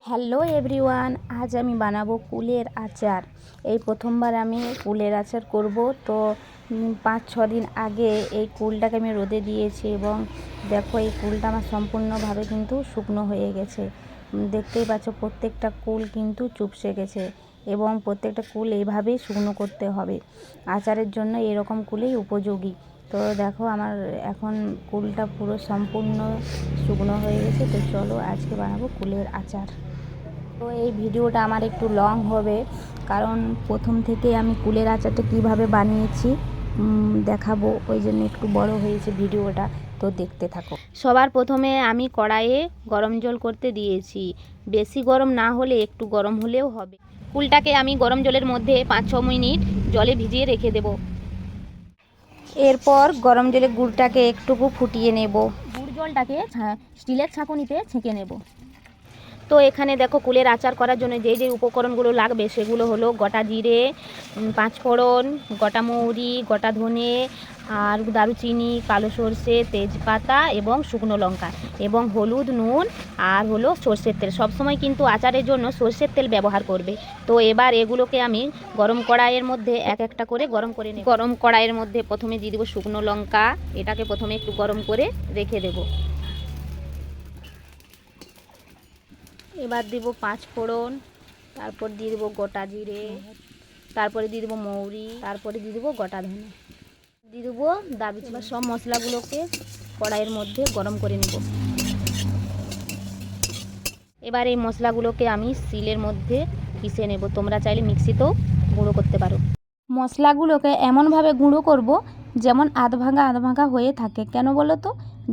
Hello everyone, আজ আমি বানাবো কুলের আচার। এই প্রথমবার আমি কুলের আচার করব। তো 5-6 দিন আগে এই কুলটাকে আমি রোদে দিয়েছি এবং দেখো এই কুলটা আমার সম্পূর্ণভাবে কিন্তু শুকনো হয়ে গেছে। দেখতেই পাচ্ছ প্রত্যেকটা কুল কিন্তু চুপসে গেছে এবং প্রত্যেকটা কুল এইভাবেই শুকনো করতে হবে। আচারের জন্য এরকম কুলেই উপযোগী। তো দেখো আমার এখন কুলটা পুরো সম্পূর্ণ শুকনো হয়ে গেছে। তো চলো আজকে বানাবো কুলের আচার। তো এই ভিডিওটা আমার একটু লং হবে, কারণ প্রথম থেকে আমি কুলের আচারটা কিভাবে বানিয়েছি দেখাবো, ওই জন্য একটু বড় হয়েছে ভিডিওটা। তো দেখতে থাকো। সবার প্রথমে আমি কড়াইয়ে গরম জল করতে দিয়েছি। বেশি গরম না হলে একটু গরম হলেও হবে। কুলটাকে আমি গরম জলের মধ্যে 5-6 মিনিট জলে ভিজিয়ে রেখে দেব। এরপর গরম জলে গুড়টাকে একটুকু ফুটিয়ে নেব। গুড় জলটাকে স্টিলের ছাঁকুনিতে ছেঁকে নেব। তো এখানে দেখো কুলের আচার করার জন্য যে যে উপকরণগুলো লাগবে সেগুলো হলো গোটা জিরে, 5 ফোড়ন, গোটা মৌরি, গোটা ধনে, আর দারুচিনি, কালো সর্ষে, তেজপাতা এবং শুকনো লঙ্কা এবং হলুদ, নুন আর হলো সর্ষের তেল। সবসময় কিন্তু আচারের জন্য সর্ষের তেল ব্যবহার করবে। তো এবার এগুলোকে আমি গরম কড়াইয়ের মধ্যে এক একটা করে গরম করে নিই। গরম কড়াইয়ের মধ্যে প্রথমে দিয়ে দেবো শুকনো লঙ্কা। এটাকে প্রথমে একটু গরম করে রেখে দেবো। এবার দিব 5 ফোড়ন, তারপর দিয়ে দেবো গোটা জিরে, তারপরে দিয়ে দেবো মৌরি, তারপরে দিয়ে দেবো গোটা ধনে, দিয়ে দেবো দারুচিনি। এবার সব মশলাগুলোকে কড়াইয়ের মধ্যে গরম করে নেব। এবার এই মশলাগুলোকে আমি শিলের মধ্যে পিষে নেব। তোমরা চাইলে মিক্সিতেও গুঁড়ো করতে পারো। মশলাগুলোকে এমনভাবে গুঁড়ো করব যেমন আধ ভাঙা হয়ে থাকে। কেন বলো তো?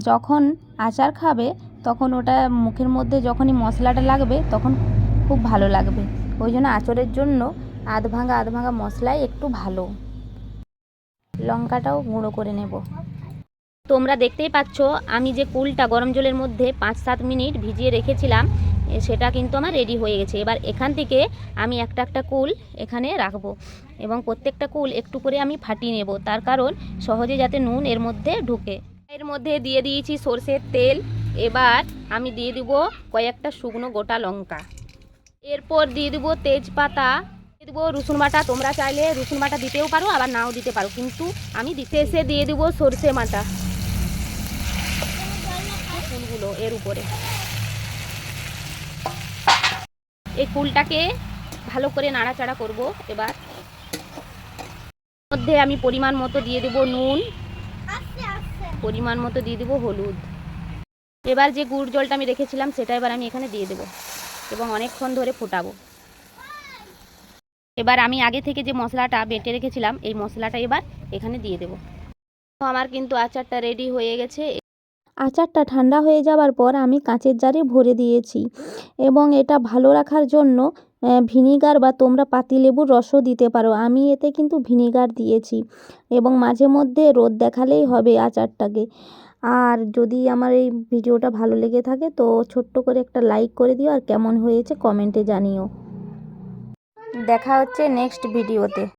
যখন আচার খাবে তখন ওটা মুখের মধ্যে যখনই মশলাটা লাগবে তখন খুব ভালো লাগবে। ওই জন্য আচারের জন্য আধ ভাঙা মশলাই একটু ভালো। লঙ্কাটাও গুঁড়ো করে নেব। তোমরা দেখতেই পাচ্ছ আমি যে কুলটা গরম জলের মধ্যে 5-7 মিনিট ভিজিয়ে রেখেছিলাম, সেটা কিন্তু আমার রেডি হয়ে গেছে। এবার এখান থেকে আমি একটা একটা কুল এখানে রাখবো এবং প্রত্যেকটা কুল একটু করে আমি ফাটিয়ে নেব, তার কারণ সহজে যাতে নুন এর মধ্যে ঢুকে। এর মধ্যে দিয়ে দিয়েছি সরষের তেল। এবার আমি দিয়ে দেব কয়েকটা শুকনো গোটা লঙ্কা। এরপর দিয়ে দেবো তেজপাতা, দিয়ে দেবো রসুন বাটা। তোমরা চাইলে রসুন বাটা দিতেও পারো, আবার নাও দিতে পারো, কিন্তু আমি শেষে দিয়ে দেবো সরষে বাটা কুলগুলো এর উপরে। এই কুলটাকে ভালো করে নাড়াচাড়া করব। এবার মধ্যে আমি পরিমাণ মতো দিয়ে দেবো নুন, পরিমাণ মতো দিয়ে দেবো হলুদ। এবার যে গুড় জলটা আমি রেখেছিলাম সেটা এবার আমি এখানে দিয়ে দেবো এবং অনেকক্ষণ ধরে ফোটাবো। এবার আমি আগে থেকে যে মশলাটা বেটে রেখেছিলাম এই মশলাটা এবার এখানে দিয়ে দেবো। আমার কিন্তু আচারটা রেডি হয়ে গেছে। আচারটা ঠান্ডা হয়ে যাওয়ার পর আমি কাঁচের জারে ভরে দিয়েছি এবং এটা ভালো রাখার জন্য ভিনিগার বা তোমরা পাতিলেবুর রসও দিতে পারো। আমি এতে কিন্তু ভিনিগার দিয়েছি এবং মাঝে মধ্যে রোদ দেখালেই হবে আচারটাকে। আর যদি আমার এই ভিডিওটা ভালো লেগে থাকে তো ছোট্ট করে একটা লাইক করে দিও, আর কেমন হয়েছে কমেন্টে জানিও। দেখা হচ্ছে নেক্সট ভিডিওতে।